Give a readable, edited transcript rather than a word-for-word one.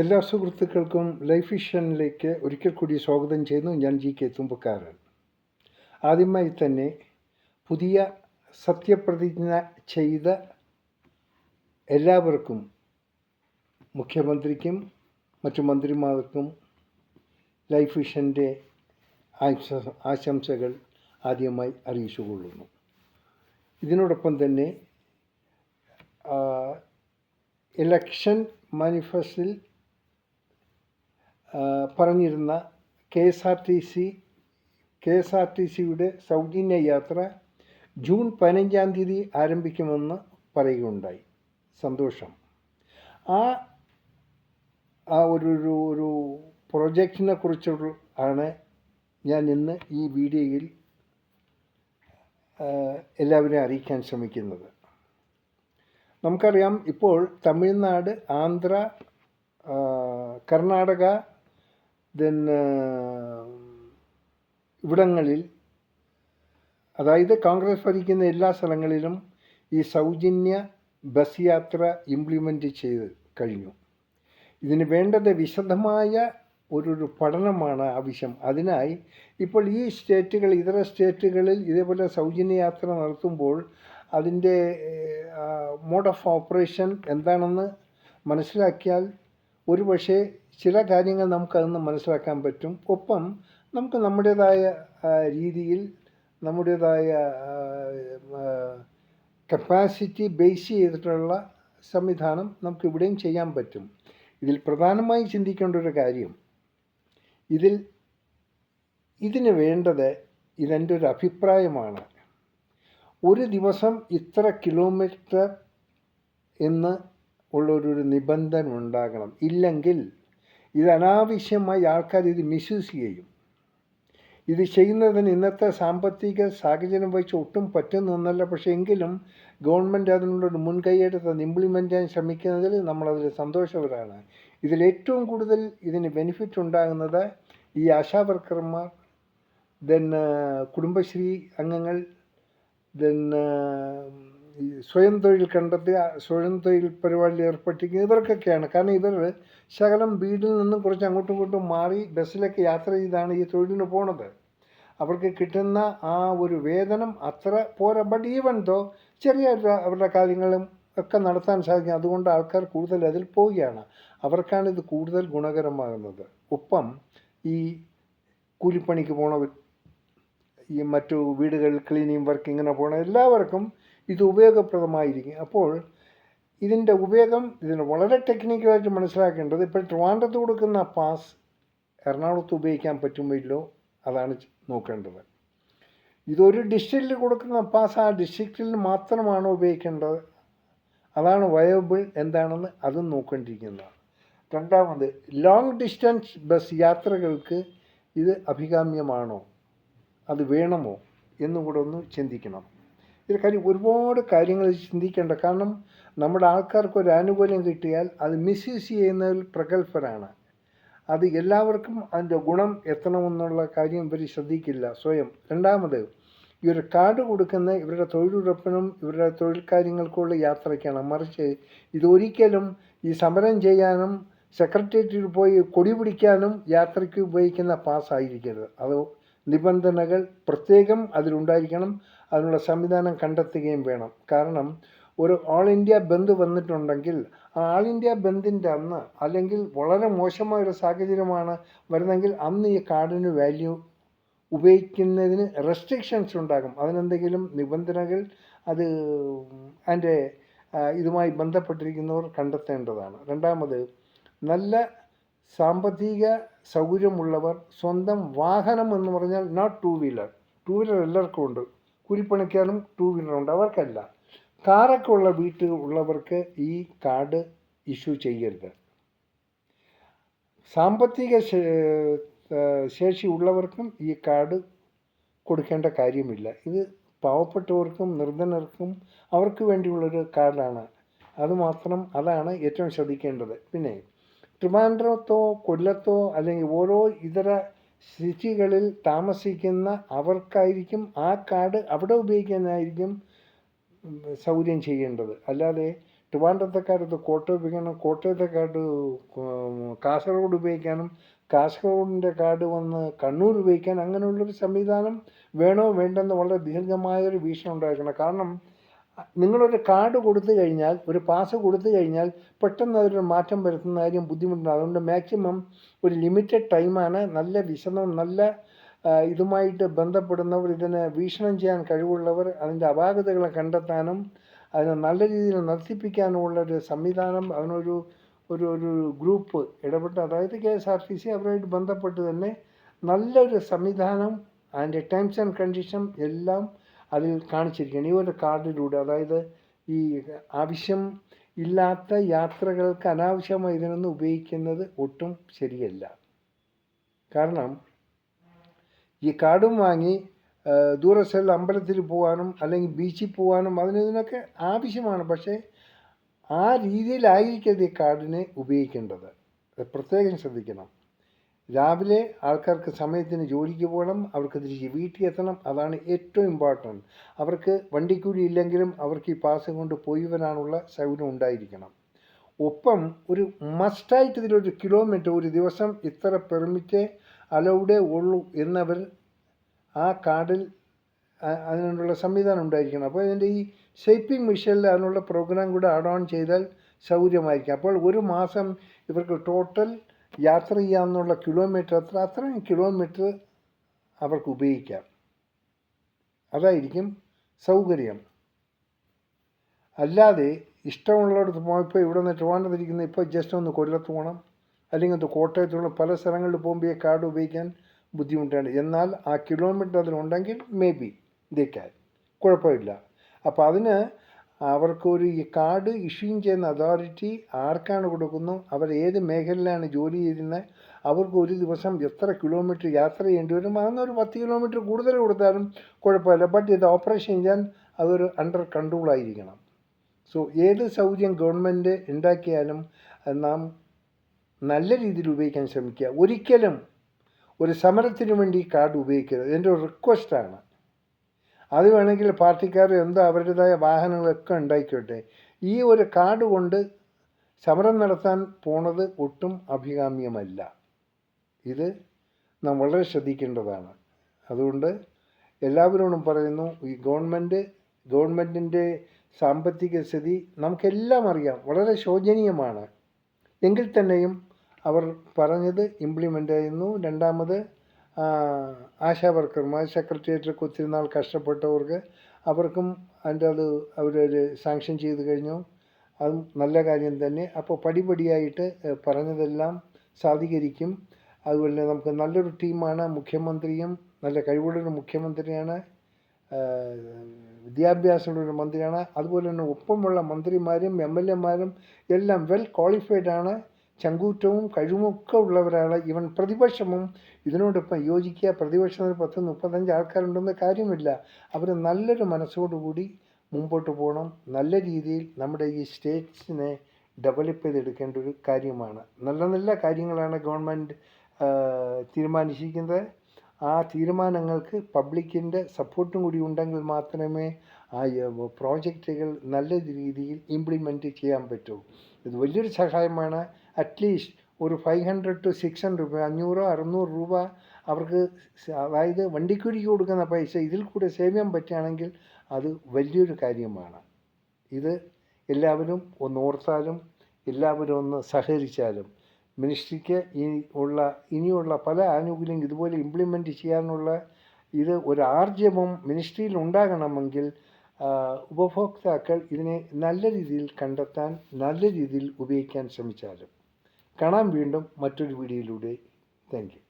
എല്ലാ സുഹൃത്തുക്കൾക്കും ലൈഫ് വിഷനിലേക്ക് ഒരിക്കൽ കൂടി സ്വാഗതം ചെയ്യുന്നു. ഞാൻ GK തുമ്പക്കാരൻ. ആദ്യമായി തന്നെ പുതിയ സത്യപ്രതിജ്ഞ ചെയ്ത എല്ലാവർക്കും, മുഖ്യമന്ത്രിക്കും മറ്റു മന്ത്രിമാർക്കും ലൈഫ് വിഷൻ്റെ ആശംസകൾ ആദ്യമായി അറിയിച്ചുകൊള്ളുന്നു. ഇതിനോടൊപ്പം തന്നെ ഇലക്ഷൻ മാനിഫെസ്റ്റോയിൽ പറഞ്ഞിരുന്ന KSRTCയുടെ സൗജന്യ യാത്ര ജൂൺ 15-ാം തീയതി ആരംഭിക്കുമെന്ന് പറയുകയുണ്ടായി. സന്തോഷം. ആ ഒരു പ്രൊജക്റ്റിനെ കുറിച്ചാണ് ഞാൻ ഇന്ന് ഈ വീഡിയോയിൽ എല്ലാവരെയും അറിയിക്കാൻ ശ്രമിക്കുന്നത്. നമുക്കറിയാം, ഇപ്പോൾ തമിഴ്നാട്, ആന്ധ്ര, കർണാടക, ഇവിടങ്ങളിൽ, അതായത് കോൺഗ്രസ് ഭരിക്കുന്ന എല്ലാ സ്ഥലങ്ങളിലും ഈ സൗജന്യ ബസ് യാത്ര ഇംപ്ലിമെൻ്റ് ചെയ്ത് കഴിഞ്ഞു. ഇതിന് വേണ്ടത് വിശദമായ ഒരു പഠനമാണ് ആവശ്യം. അതിനായി ഇപ്പോൾ ഈ ഇതര സ്റ്റേറ്റുകളിൽ ഇതേപോലെ സൗജന്യ യാത്ര നടത്തുമ്പോൾ അതിൻ്റെ മോഡ് ഓഫ് ഓപ്പറേഷൻ എന്താണെന്ന് മനസ്സിലാക്കിയാൽ ഒരുപക്ഷെ ചില കാര്യങ്ങൾ നമുക്കതൊന്ന് മനസ്സിലാക്കാൻ പറ്റും. ഒപ്പം നമുക്ക് നമ്മുടേതായ രീതിയിൽ നമ്മുടേതായ കപ്പാസിറ്റി ബേസ് ചെയ്തിട്ടുള്ള സംവിധാനം നമുക്കിവിടെയും ചെയ്യാൻ പറ്റും. ഇതിൽ പ്രധാനമായും ചിന്തിക്കേണ്ട ഒരു കാര്യം, ഇതിന് വേണ്ടത്, ഇതെൻ്റെ ഒരു അഭിപ്രായമാണ്, ഒരു ദിവസം ഇത്ര കിലോമീറ്റർ എന്ന് ഉള്ളൊരു നിബന്ധന ഉണ്ടാകണം. ഇല്ലെങ്കിൽ ഇത് അനാവശ്യമായി ആൾക്കാർ ഇത് മിസ്യൂസ് ചെയ്യും. ഇത് ചെയ്യുന്നതിന് ഇന്നത്തെ സാമ്പത്തിക സാഹചര്യം വെച്ച് ഒട്ടും പറ്റുന്നൊന്നല്ല. പക്ഷേ എങ്കിലും ഗവൺമെൻറ് അതിനുള്ളൊരു മുൻകൈയെടുത്ത് അത് ഇംപ്ലിമെൻ്റ് ചെയ്യാൻ ശ്രമിക്കുന്നതിൽ നമ്മളതിൽ സന്തോഷവരാണ്. ഇതിലേറ്റവും കൂടുതൽ ഇതിന് ബെനിഫിറ്റ് ഉണ്ടാകുന്നത് ഈ ആശാവർക്കർമാർ, കുടുംബശ്രീ അംഗങ്ങൾ, സ്വയം തൊഴിൽ കണ്ടെത്തുക, സ്വയം തൊഴിൽ പരിപാടിയിൽ ഏർപ്പെട്ടിരിക്കുക, ഇവർക്കൊക്കെയാണ്. കാരണം ഇവർ ശകലം വീട്ടിൽ നിന്നും കുറച്ച് അങ്ങോട്ടും ഇങ്ങോട്ടും മാറി ബസ്സിലൊക്കെ യാത്ര ചെയ്താണ് ഈ തൊഴിലിന് പോണത്. അവർക്ക് കിട്ടുന്ന ആ ഒരു വേതനം അത്ര പോരാ. ബട്ട് ഈവൻ ദോ ചെറിയ അവരുടെ കാര്യങ്ങളും ഒക്കെ നടത്താൻ സാധിക്കും. അതുകൊണ്ട് ആൾക്കാർ കൂടുതൽ അതിൽ പോവുകയാണ്. അവർക്കാണ് ഇത് കൂടുതൽ ഗുണകരമാകുന്നത്. ഒപ്പം ഈ കൂലിപ്പണിക്ക് പോണവർ, ഈ മറ്റു വീടുകളിൽ ക്ലീനിങ് വർക്ക് ഇങ്ങനെ പോകണ എല്ലാവർക്കും ഇത് ഉപയോഗപ്രദമായിരിക്കും. അപ്പോൾ ഇതിൻ്റെ ഉപയോഗം ഇതിന് വളരെ ടെക്നിക്കലായിട്ട് മനസ്സിലാക്കേണ്ടത്, ഇപ്പോൾ ട്രിവാൻഡ്രത്ത് കൊടുക്കുന്ന പാസ് എറണാകുളത്ത് ഉപയോഗിക്കാൻ പറ്റുമല്ലോ, അതാണ് നോക്കേണ്ടത്. ഇതൊരു ഡിസ്ട്രിക്റ്റിൽ കൊടുക്കുന്ന പാസ് ആ ഡിസ്ട്രിക്റ്റിൽ മാത്രമാണ് ഉപയോഗിക്കേണ്ടത്. അതാണ് വയബിൾ എന്താണെന്ന് അതും നോക്കേണ്ടിയിരിക്കുന്നതാണ്. രണ്ടാമത്, ലോങ് ഡിസ്റ്റൻസ് ബസ് യാത്രകൾക്ക് ഇത് അഭികാമ്യമാണോ, അത് വേണമോ എന്നും കൂടെ ഒന്ന് ചിന്തിക്കണം. ഇതിൽ കാര്യം ഒരുപാട് കാര്യങ്ങൾ ചിന്തിക്കേണ്ട. കാരണം നമ്മുടെ ആൾക്കാർക്ക് ഒരു ആനുകൂല്യം കിട്ടിയാൽ അത് മിസ്യൂസ് ചെയ്യുന്നതിൽ പ്രഗത്ഭരാണ്. അത് എല്ലാവർക്കും അതിൻ്റെ ഗുണം എത്തണമെന്നുള്ള കാര്യം ഇവർ ശ്രദ്ധിക്കില്ല സ്വയം. രണ്ടാമത്, ഈ ഒരു കാർഡ് കൊടുക്കുന്ന ഇവരുടെ തൊഴിലുറപ്പിനും ഇവരുടെ തൊഴിൽ കാര്യങ്ങൾക്കുള്ള യാത്രയ്ക്കാണ്. മറിച്ച് ഇതൊരിക്കലും ഈ സമരം ചെയ്യാനും സെക്രട്ടേറിയറ്റിൽ പോയി കൊടി പിടിക്കാനും യാത്രയ്ക്ക് ഉപയോഗിക്കുന്ന പാസ്സായിരിക്കരുത്. അത് നിബന്ധനകൾ പ്രത്യേകം അതിലുണ്ടായിരിക്കണം. അതിനുള്ള സംവിധാനം കണ്ടെത്തുകയും വേണം. കാരണം ഒരു ഓൾ ഇന്ത്യ ബന്ദ് വന്നിട്ടുണ്ടെങ്കിൽ ആ ആൾ ഇന്ത്യ ബന്ദിൻ്റെ അന്ന്, അല്ലെങ്കിൽ വളരെ മോശമായൊരു സാഹചര്യമാണ് വരുന്നതെങ്കിൽ അന്ന് ഈ കാർഡിന് വാല്യൂ ഉപയോഗിക്കുന്നതിന് റെസ്ട്രിക്ഷൻസ് ഉണ്ടാകും. അതിനെന്തെങ്കിലും നിബന്ധനകൾ അത് അതിൻ്റെ ഇതുമായി ബന്ധപ്പെട്ടിരിക്കുന്നവർ കണ്ടെത്തേണ്ടതാണ്. രണ്ടാമത്, നല്ല സാമ്പത്തിക സൗകര്യമുള്ളവർ സ്വന്തം വാഹനം എന്ന് പറഞ്ഞാൽ നോട്ട് ടൂ വീലർ എല്ലാവർക്കും ഉണ്ട്. കൂലിപ്പണിക്കാരും ടൂ വീലറുണ്ട്. അവർക്കല്ല, കാറൊക്കെ ഉള്ള വീട്ടിൽ ഉള്ളവർക്ക് ഈ കാർഡ് ഇഷ്യൂ ചെയ്യരുത്. സാമ്പത്തിക ശേഷി ഉള്ളവർക്കും ഈ കാർഡ് കൊടുക്കേണ്ട കാര്യമില്ല. ഇത് പാവപ്പെട്ടവർക്കും നിർധനർക്കും അവർക്ക് വേണ്ടിയുള്ളൊരു കാർഡാണ്. അതാണ് ഏറ്റവും ശ്രദ്ധിക്കേണ്ടത്. പിന്നെ ട്രിവാൻഡ്രത്തോ കൊല്ലത്തോ അല്ലെങ്കിൽ ഓരോ ഇതര സിറ്റികളിൽ താമസിക്കുന്ന അവർക്കായിരിക്കും ആ കാർഡ് അവിടെ ഉപയോഗിക്കാനായിരിക്കും സൗകര്യം ചെയ്യേണ്ടത്. അല്ലാതെ ട്രിവാൻഡ്രത്തെ കാർഡ് കോട്ടയം ഉപയോഗിക്കണം, കോട്ടയത്തെ കാർഡ് കാസർഗോഡ് ഉപയോഗിക്കാനും, കാസർഗോഡിൻ്റെ കാർഡ് വന്ന് കണ്ണൂർ ഉപയോഗിക്കാൻ, അങ്ങനെയുള്ളൊരു സംവിധാനം വേണോ വേണ്ടെന്ന് വളരെ ദീർഘമായൊരു വീക്ഷണം ഉണ്ടായിരിക്കണം. കാരണം നിങ്ങളൊരു കാർഡ് കൊടുത്തു കഴിഞ്ഞാൽ, ഒരു പാസ് കൊടുത്തു കഴിഞ്ഞാൽ പെട്ടെന്ന് അതൊരു മാറ്റം വരുത്തുന്ന കാര്യം ബുദ്ധിമുട്ടുണ്ട്. അതുകൊണ്ട് മാക്സിമം ഒരു ലിമിറ്റഡ് ടൈമാണ് നല്ല വിശദം, നല്ല ഇതുമായിട്ട് ബന്ധപ്പെടുന്നവർ, ഇതിനെ വീക്ഷണം ചെയ്യാൻ കഴിവുള്ളവർ അതിൻ്റെ അപാകതകളെ കണ്ടെത്താനും അതിനെ നല്ല രീതിയിൽ നടത്തിപ്പിക്കാനുമുള്ളൊരു സംവിധാനം, അതിനൊരു ഒരു ഒരു ഗ്രൂപ്പ് ഇടപെട്ട്, അതായത് KSRTC അവരുമായിട്ട് ബന്ധപ്പെട്ട് തന്നെ നല്ലൊരു സംവിധാനം അതിൻ്റെ ടേംസ് ആൻഡ് കണ്ടീഷൻ എല്ലാം അതിൽ കാണിച്ചിരിക്കുകയാണ്. ഈ ഒരു കാർഡിലൂടെ, അതായത് ഈ ആവശ്യം ഇല്ലാത്ത യാത്രകൾക്ക് അനാവശ്യമായി ഇതിനൊന്നും ഉപയോഗിക്കുന്നത് ഒട്ടും ശരിയല്ല. കാരണം ഈ കാർഡും വാങ്ങി ദൂരസ്ഥല അമ്പലത്തിൽ പോകാനും അല്ലെങ്കിൽ ബീച്ചിൽ പോകാനും ഇതിനൊക്കെ ആവശ്യമാണ്. പക്ഷേ ആ രീതിയിലായിരിക്കരുത് ഈ കാർഡിനെ ഉപയോഗിക്കേണ്ടത്. പ്രത്യേകം ശ്രദ്ധിക്കണം. രാവിലെ ആൾക്കാർക്ക് സമയത്തിന് ജോലിക്ക് പോകണം, അവർക്ക് തിരിച്ച് വീട്ടിൽ എത്തണം. അതാണ് ഏറ്റവും ഇമ്പോർട്ടൻറ്റ്. അവർക്ക് വണ്ടിക്കൂലി ഇല്ലെങ്കിലും അവർക്ക് ഈ പാസ് കൊണ്ട് പോയി വരാനുള്ള സൗകര്യം ഉണ്ടായിരിക്കണം. ഒപ്പം ഒരു മസ്റ്റായിട്ട് ഇതിലൊരു കിലോമീറ്റർ, ഒരു ദിവസം ഇത്ര പെർമിറ്റ് അലൗഡേ ഉള്ളൂ എന്നവർ ആ കാർഡിൽ അതിനുള്ള സംവിധാനം ഉണ്ടായിരിക്കണം. അപ്പോൾ ഇതിൻ്റെ ഈ ഷേപ്പിംഗ് മിഷനിൽ അതിനുള്ള പ്രോഗ്രാം കൂടെ ആഡ് ഓൺ ചെയ്താൽ സൗകര്യമായിരിക്കും. അപ്പോൾ ഒരു മാസം ഇവർക്ക് ടോട്ടൽ യാത്ര ചെയ്യാമെന്നുള്ള കിലോമീറ്റർ അത്രയും കിലോമീറ്റർ അവർക്ക് ഉപയോഗിക്കാം. അതായിരിക്കും സൗകര്യം. അല്ലാതെ ഇഷ്ടമുള്ളിടത്ത് പോയപ്പോൾ ഇവിടെ നിന്ന് ട്രിവാൻഡ്രത്തിരിക്കുന്ന ഇപ്പോൾ ജസ്റ്റ് ഒന്ന് കൊല്ലത്ത് പോകണം, അല്ലെങ്കിൽ ഒന്ന് കോട്ടയത്തുള്ള പല സ്ഥലങ്ങളിൽ പോകുമ്പോൾ ഈ കാർഡ് ഉപയോഗിക്കാൻ ബുദ്ധിമുട്ടാണ്. എന്നാൽ ആ കിലോമീറ്റർ അതിലുണ്ടെങ്കിൽ മേ ബി ദേ ക്യാൻ, കുഴപ്പമില്ല. അപ്പോൾ അതിന് അവർക്കൊരു ഈ കാർഡ് ഇഷ്യൂയിങ് ചെയ്യുന്ന അതോറിറ്റി ആർക്കാണ് കൊടുക്കുന്നു, അവർ ഏത് മേഖലയിലാണ് ജോലി ചെയ്യുന്നത്, അവർക്ക് ഒരു ദിവസം എത്ര കിലോമീറ്റർ യാത്ര ചെയ്യേണ്ടി വരും, അതൊന്നൊരു 10 കിലോമീറ്റർ കൂടുതൽ കൊടുത്താലും കുഴപ്പമില്ല. ബട്ട് ഇത് ഓപ്പറേഷൻ ചെയ്യാൻ അതൊരു അണ്ടർ കൺട്രോളായിരിക്കണം. സോ ഏത് സൗകര്യം ഗവൺമെൻറ് ഉണ്ടാക്കിയാലും നാം നല്ല രീതിയിൽ ഉപയോഗിക്കാൻ ശ്രമിക്കുക. ഒരിക്കലും ഒരു സമരത്തിന് വേണ്ടി കാർഡ് ഉപയോഗിക്കരുത്. എൻ്റെ ഒരു റിക്വസ്റ്റാണ്. അത് വേണമെങ്കിൽ പാർട്ടിക്കാർ എന്തോ അവരുടേതായ വാഹനങ്ങളൊക്കെ ഉണ്ടായിക്കോട്ടെ, ഈ ഒരു കാർഡ് കൊണ്ട് സമരം നടത്താൻ പോണത് ഒട്ടും അഭികാമ്യമല്ല. ഇത് നാം വളരെ ശ്രദ്ധിക്കേണ്ടതാണ്. അതുകൊണ്ട് എല്ലാവരോടും പറയുന്നു, ഈ ഗവൺമെൻറ്റിൻ്റെ സാമ്പത്തിക സ്ഥിതി നമുക്കെല്ലാം അറിയാം, വളരെ ശോചനീയമാണ്. എങ്കിൽ തന്നെയും അവർ പറഞ്ഞത് ഇംപ്ലിമെൻ്റ് ചെയ്യുന്നു. രണ്ടാമത് ആശാ വർക്കർമാർ, സെക്രട്ടേറിയറ്റിലൊക്കെ ഒത്തിരി നാൾ കഷ്ടപ്പെട്ടവർക്ക് അവർക്കും അത് അവർ സാങ്ഷൻ ചെയ്ത് കഴിഞ്ഞു. അതും നല്ല കാര്യം തന്നെ. അപ്പോൾ പടിപടിയായിട്ട് പറഞ്ഞതെല്ലാം സാധൂകരിക്കും. അതുപോലെ നമുക്ക് നല്ലൊരു ടീമാണ്. മുഖ്യമന്ത്രിയും നല്ല കഴിവുള്ളൊരു മുഖ്യമന്ത്രിയാണ്, വിദ്യാഭ്യാസമുള്ളൊരു മന്ത്രിയാണ്. അതുപോലെ തന്നെ ഒപ്പമുള്ള മന്ത്രിമാരും MLA മാരും എല്ലാം വെൽ ക്വാളിഫൈഡാണ്, ചങ്കൂറ്റവും കഴിവുമൊക്കെ ഉള്ളവരാണ്. ഈവൻ പ്രതിപക്ഷവും ഇതിനോടൊപ്പം യോജിക്കുക. പ്രതിപക്ഷത്തിന് 10-35 ആൾക്കാരുണ്ടെന്ന് കാര്യമില്ല. അവർ നല്ലൊരു മനസ്സോടുകൂടി മുമ്പോട്ട് പോകണം. നല്ല രീതിയിൽ നമ്മുടെ ഈ സ്റ്റേറ്റ്സിനെ ഡെവലപ്പ് ചെയ്തെടുക്കേണ്ട ഒരു കാര്യമാണ്. നല്ല നല്ല കാര്യങ്ങളാണ് ഗവൺമെൻറ് തീരുമാനിച്ചിരിക്കുന്നത്. ആ തീരുമാനങ്ങൾക്ക് പബ്ലിക്കിൻ്റെ സപ്പോർട്ടും കൂടി ഉണ്ടെങ്കിൽ മാത്രമേ ആ പ്രോജക്റ്റുകൾ നല്ല രീതിയിൽ ഇംപ്ലിമെൻറ്റ് ചെയ്യാൻ പറ്റൂ. ഇത് വലിയൊരു സഹായമാണ്. അറ്റ്ലീസ്റ്റ് ഒരു 500 to 600 രൂപ, 500-600 രൂപ അവർക്ക്, അതായത് വണ്ടിക്കൂലിക്ക് കൊടുക്കുന്ന പൈസ ഇതിൽ കൂടെ സേവ് ചെയ്യാൻ പറ്റുകയാണെങ്കിൽ അത് വലിയൊരു കാര്യമാണ്. ഇത് എല്ലാവരും ഒന്ന് ഓർത്താലും എല്ലാവരും ഒന്ന് സഹകരിച്ചാലും മിനിസ്ട്രിക്ക് ഇനിയുള്ള പല ആനുകൂല്യങ്ങളും ഇതുപോലെ ഇംപ്ലിമെൻറ്റ് ചെയ്യാനുള്ള ഇത് ഒരു ആർജവം മിനിസ്ട്രിയിൽ ഉണ്ടാകണമെങ്കിൽ ഉപഭോക്താക്കൾ ഇതിനെ നല്ല രീതിയിൽ കണ്ടെത്താൻ, നല്ല രീതിയിൽ ഉപയോഗിക്കാൻ ശ്രമിച്ചാലും. കാണാം വീണ്ടും മറ്റൊരു വീഡിയോയിലൂടെ. Thank you.